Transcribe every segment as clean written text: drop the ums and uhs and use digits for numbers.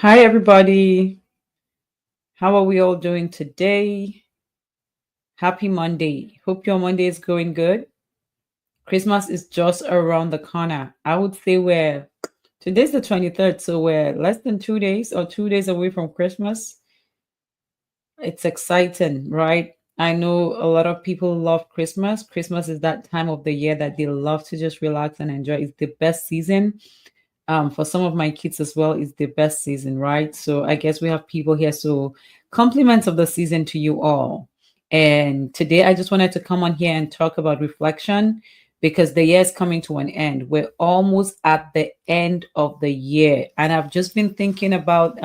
Hi, everybody. How are we all doing today? Happy Monday. Hope your Monday is going good. Christmas is just around the corner. I would say today's the 23rd, so we're less than 2 days or 2 days away from Christmas. It's exciting, right? I know a lot of people love Christmas. Christmas is that time of the year that they love to just relax and enjoy. It's the best season. For some of my kids as well, it's the best season, right? So I guess we have people here. So compliments of the season to you all. And today I just wanted to come on here and talk about reflection because the year is coming to an end. We're almost at the end of the year. And I've just been thinking about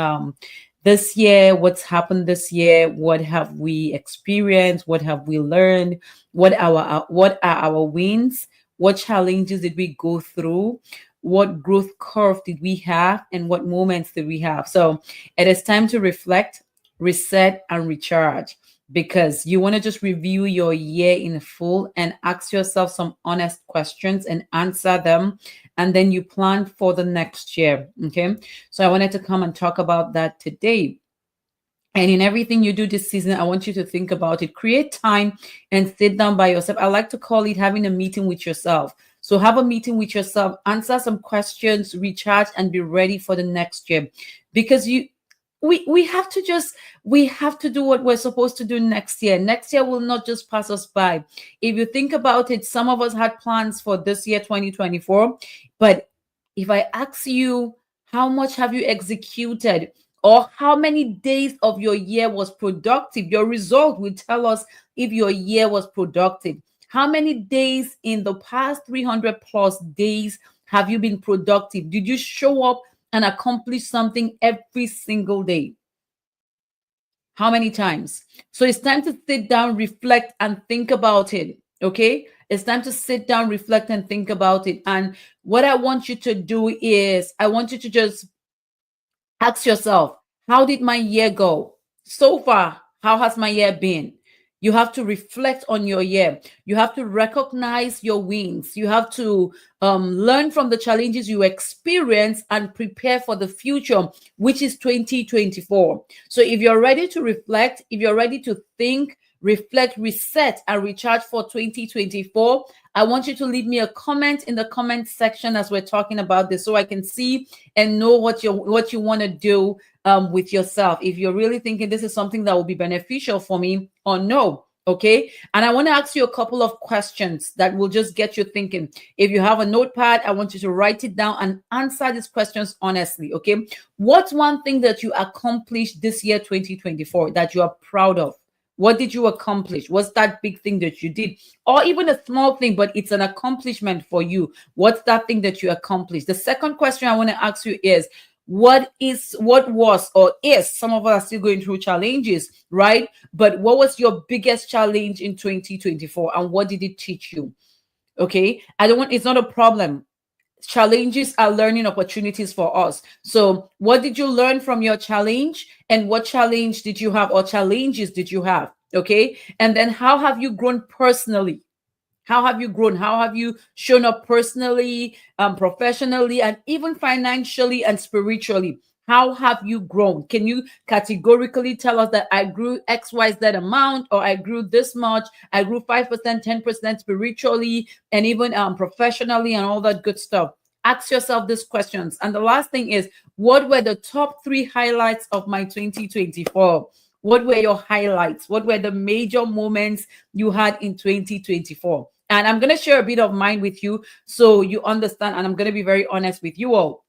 this year, what's happened this year, what have we experienced, what have we learned, what are our wins, what challenges did we go through, what growth curve did we have, and what moments did we have. So it is time to reflect, reset, and recharge because you want to just review your year in full and ask yourself some honest questions and answer them, and then you plan for the next year. Okay, so I wanted to come and talk about that today. And in everything you do this season, I want you to think about it. Create time and sit down by yourself. I like to call it having a meeting with yourself. So have a meeting with yourself, answer some questions, recharge, and be ready for the next year. Because we have to do what we're supposed to do next year. Next year will not just pass us by. If you think about it, some of us had plans for this year, 2024. But if I ask you, how much have you executed? Or how many days of your year was productive? Your result will tell us if your year was productive. How many days in the past 300 plus days have you been productive? Did you show up and accomplish something every single day? How many times? So it's time to sit down, reflect, and think about it. Okay? It's time to sit down, reflect, and think about it. And what I want you to do is, I want you to just ask yourself, how did my year go? So far, how has my year been? You have to reflect on your year. You have to recognize your wins. You have to learn from the challenges you experience and prepare for the future, which is 2024. So if you're ready to reflect, if you're ready to think, reflect, reset, and recharge for 2024, I want you to leave me a comment in the comment section as we're talking about this so I can see and know what you want to do with yourself. If you're really thinking this is something that will be beneficial for me or no. Okay. And I want to ask you a couple of questions that will just get you thinking. If you have a notepad, I want you to write it down and answer these questions honestly. Okay. What's one thing that you accomplished this year, 2024, that you are proud of? What did you accomplish? What's that big thing that you did? Or even a small thing, but it's an accomplishment for you. What's that thing that you accomplished? The second question I want to ask you is, what was or is, some of us are still going through challenges, right? But what was your biggest challenge in 2024 and what did it teach you? Okay. It's not a problem. Challenges are learning opportunities for us. So what did you learn from your challenge, and what challenge did you have or challenges did you have? Okay. And then how have you grown personally? How have you grown? How have you shown up personally, professionally, and even financially and spiritually? How have you grown? Can you categorically tell us that I grew XYZ amount, or I grew this much, I grew 5%, 10% spiritually, and even professionally, and all that good stuff? Ask yourself these questions. And the last thing is, what were the top 3 highlights of my 2024? What were your highlights? What were the major moments you had in 2024? And I'm going to share a bit of mine with you so you understand. And I'm going to be very honest with you all.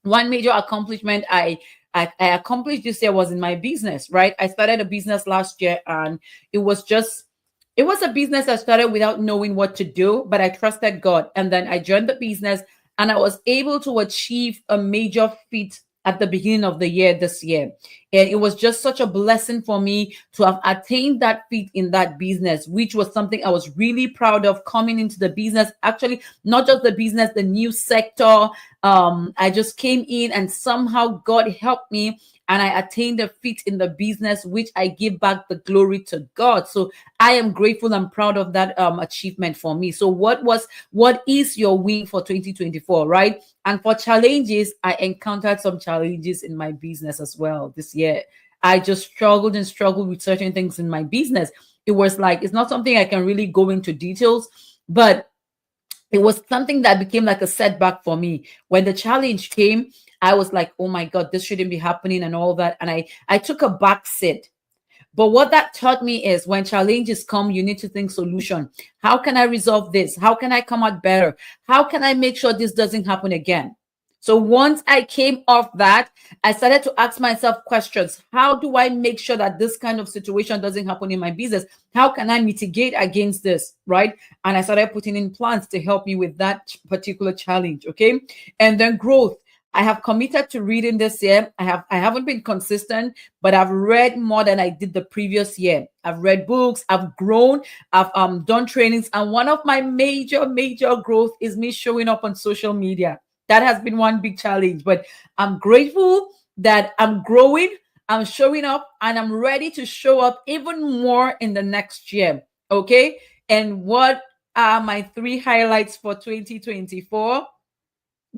One major accomplishment I accomplished this year was in my business, right? I started a business last year, and it was a business I started without knowing what to do, but I trusted God. And then I joined the business, and I was able to achieve a major feat at the beginning of the year this year. And it was just such a blessing for me to have attained that feat in that business, which was something I was really proud of coming into the business. Actually, not just the business, the new sector, I just came in and somehow God helped me and I attained a feat in the business, which I give back the glory to God. So I am grateful and proud of that achievement for me. So what is your win for 2024, right? And for challenges, I encountered some challenges in my business as well this year. I just struggled and struggled with certain things in my business. It was like, it's not something I can really go into details, but it was something that became like a setback for me. When the challenge came, I was like, oh my God, this shouldn't be happening and all that. And I took a back seat. But what that taught me is when challenges come, you need to think solution. How can I resolve this? How can I come out better? How can I make sure this doesn't happen again? So once I came off that, I started to ask myself questions. How do I make sure that this kind of situation doesn't happen in my business? How can I mitigate against this? Right. And I started putting in plans to help me with that particular challenge. Okay. And then growth. I have committed to reading this year. I haven't been consistent, but I've read more than I did the previous year. I've read books, I've grown, I've done trainings, and one of my major growth is me showing up on social media. That has been one big challenge, but I'm grateful that I'm growing, I'm showing up, and I'm ready to show up even more in the next year. Okay? And what are my 3 highlights for 2024?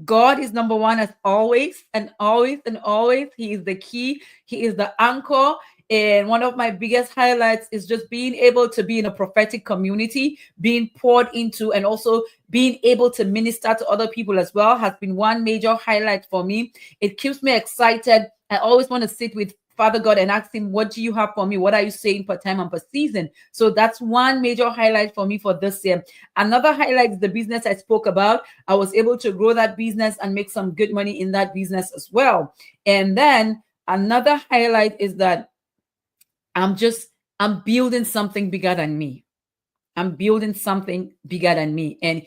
God is number one as always and always and always. He is the key. He is the anchor. And one of my biggest highlights is just being able to be in a prophetic community, being poured into, and also being able to minister to other people as well has been one major highlight for me. It keeps me excited. I always want to sit with Father God and ask him, what do you have for me? What are you saying per time and per season? So that's one major highlight for me for this year. Another highlight is the business I spoke about. I was able to grow that business and make some good money in that business as well. And then another highlight is that I'm building something bigger than me. I'm building something bigger than me. And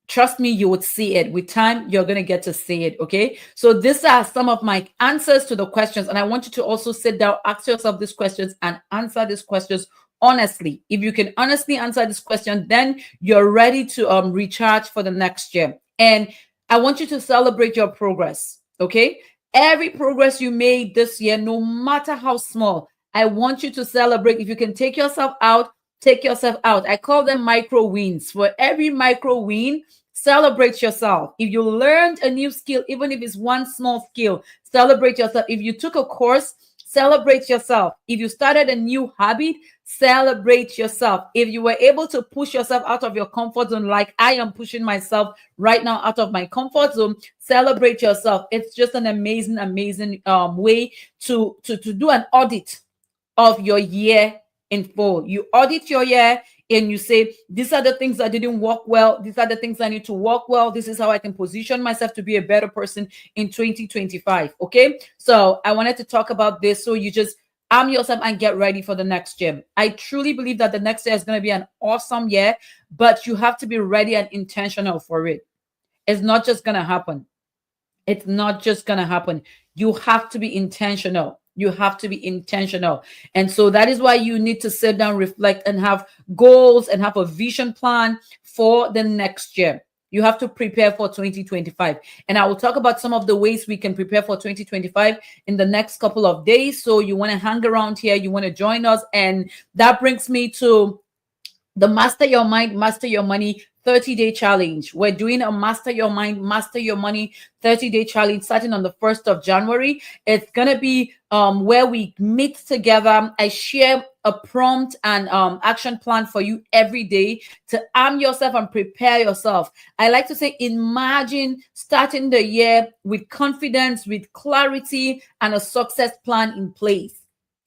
trust me, you would see it. With time, you're going to get to see it. Okay. So these are some of my answers to the questions. And I want you to also sit down, ask yourself these questions and answer these questions honestly. If you can honestly answer this question, then you're ready to recharge for the next year. And I want you to celebrate your progress. Okay. Every progress you made this year, no matter how small, I want you to celebrate. If you can take yourself out, take yourself out. I call them micro wins. For every micro win, celebrate yourself. If you learned a new skill, even if it's one small skill, celebrate yourself. If you took a course, celebrate yourself. If you started a new habit, celebrate yourself. If you were able to push yourself out of your comfort zone, like I am pushing myself right now out of my comfort zone, celebrate yourself. It's just an amazing way to do an audit of your year in full. You audit your year and you say, these are the things that didn't work well. These are the things I need to work well. This is how I can position myself to be a better person in 2025. Okay. So I wanted to talk about this. So you just arm yourself and get ready for the next year. I truly believe that the next year is going to be an awesome year, but you have to be ready and intentional for it. It's not just going to happen. It's not just going to happen. You have to be intentional. You have to be intentional. And so that is why you need to sit down, reflect, and have goals and have a vision plan for the next year. You have to prepare for 2025. And I will talk about some of the ways we can prepare for 2025 in the next couple of days. So you want to hang around here, you want to join us. And that brings me to the Master Your Mind, Master Your Money 30-day challenge. We're doing a Master Your Mind, Master Your Money 30-day challenge starting on the 1st of January. It's going to be where we meet together. I share a prompt and action plan for you every day to arm yourself and prepare yourself. I like to say, imagine starting the year with confidence, with clarity, and a success plan in place.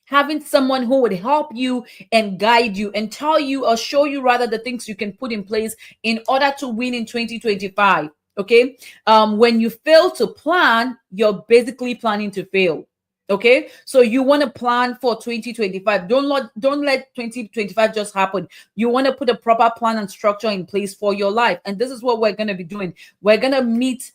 Having someone who would help you and guide you and tell you or show you rather the things you can put in place in order to win in 2025. Okay. When you fail to plan, you're basically planning to fail. Okay. So you want to plan for 2025. Don't let 2025 just happen. You want to put a proper plan and structure in place for your life. And this is what we're going to be doing. We're going to meet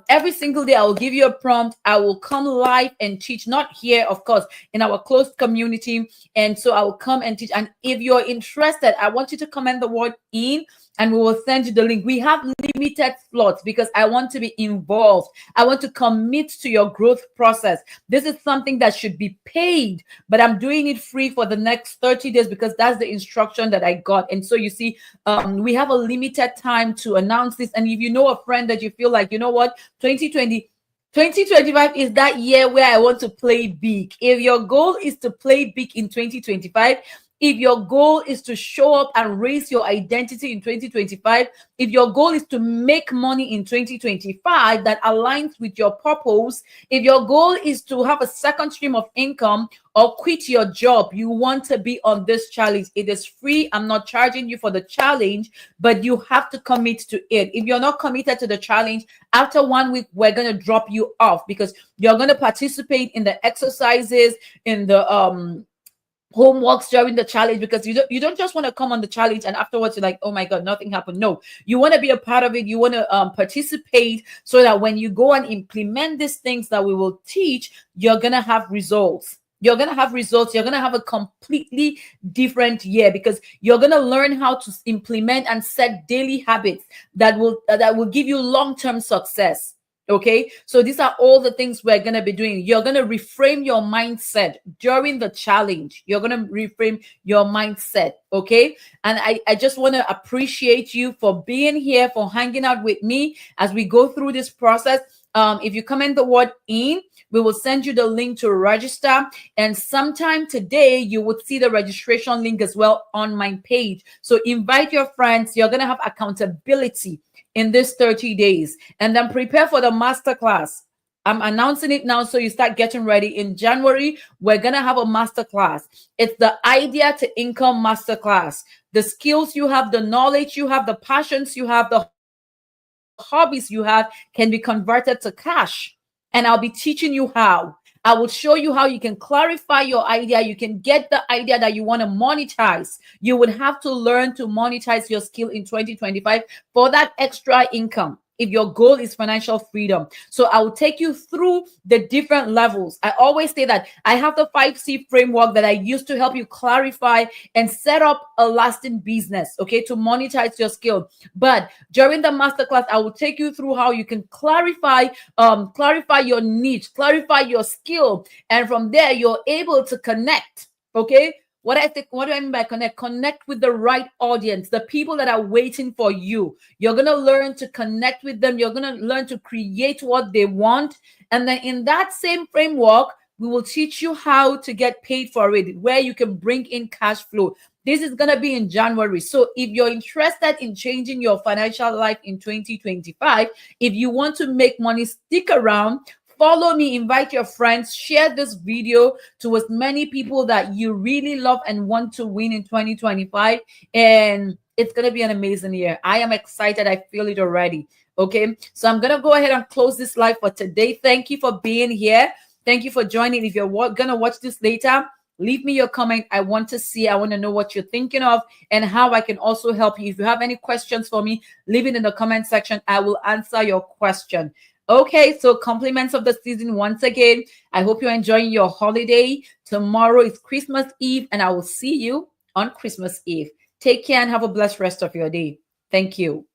every single day. I will give you a prompt. I will come live and teach, not here, of course, in our closed community. And so I will come and teach. And if you're interested, I want you to comment the word in and we will send you the link. We have limited slots because I want to be involved. I want to commit to your growth process. This is something that should be paid, but I'm doing it free for the next 30 days because that's the instruction that I got. And so you see, we have a limited time to announce this. And if you know a friend that you feel like, you know what, 2025 is that year where I want to play big. If your goal is to play big in 2025, if your goal is to show up and raise your identity in 2025, if your goal is to make money in 2025 that aligns with your purpose, if your goal is to have a second stream of income or quit your job, you want to be on this challenge. It is free. I'm not charging you for the challenge, but you have to commit to it. If you're not committed to the challenge, after 1 week, we're going to drop you off because you're going to participate in the exercises, in the homeworks during the challenge, because you don't just want to come on the challenge and afterwards you're like, oh my god, nothing happened. No, you want to be a part of it. You want to participate so that when you go and implement these things that we will teach, you're gonna have results. You're going to have results. You're going to have a completely different year because you're going to learn how to implement and set daily habits that will give you long-term success. Okay, so these are all the things we're going to be doing. You're going to reframe your mindset during the challenge. You're going to reframe your mindset. Okay, and I just want to appreciate you for being here, for hanging out with me as we go through this process. If you comment the word "in," we will send you the link to register. And sometime today, you would see the registration link as well on my page. So invite your friends. You're going to have accountability in this 30 days. And then prepare for the masterclass. I'm announcing it now so you start getting ready. In January, we're going to have a masterclass. It's the Idea to Income Masterclass. The skills you have, the knowledge you have, the passions you have, the hobbies you have can be converted to cash. And I'll be teaching you how. I will show you how you can clarify your idea. You can get the idea that you want to monetize. You would have to learn to monetize your skill in 2025 for that extra income, if your goal is financial freedom. So I will take you through the different levels. I always say that I have the 5C framework that I use to help you clarify and set up a lasting business, okay, to monetize your skill. But during the masterclass, I will take you through how you can clarify your niche, clarify your skill, and from there you're able to connect, okay? What do I mean by connect? Connect with the right audience, the people that are waiting for you. You're going to learn to connect with them. You're going to learn to create what they want. And then in that same framework, we will teach you how to get paid for it, where you can bring in cash flow. This is going to be in January. So if you're interested in changing your financial life in 2025, if you want to make money, stick around. Follow me, invite your friends, share this video to as many people that you really love and want to win in 2025. And it's going to be an amazing year. I am excited. I feel it already. Okay, so I'm going to go ahead and close this live for today. Thank you for being here. Thank you for joining. If you're going to watch this later, leave me your comment. I want to know what you're thinking of and how I can also help you. If you have any questions for me, leave it in the comment section. I will answer your question. Okay, so compliments of the season once again. I hope you're enjoying your holiday. Tomorrow is Christmas Eve, and I will see you on Christmas Eve. Take care and have a blessed rest of your day. Thank you.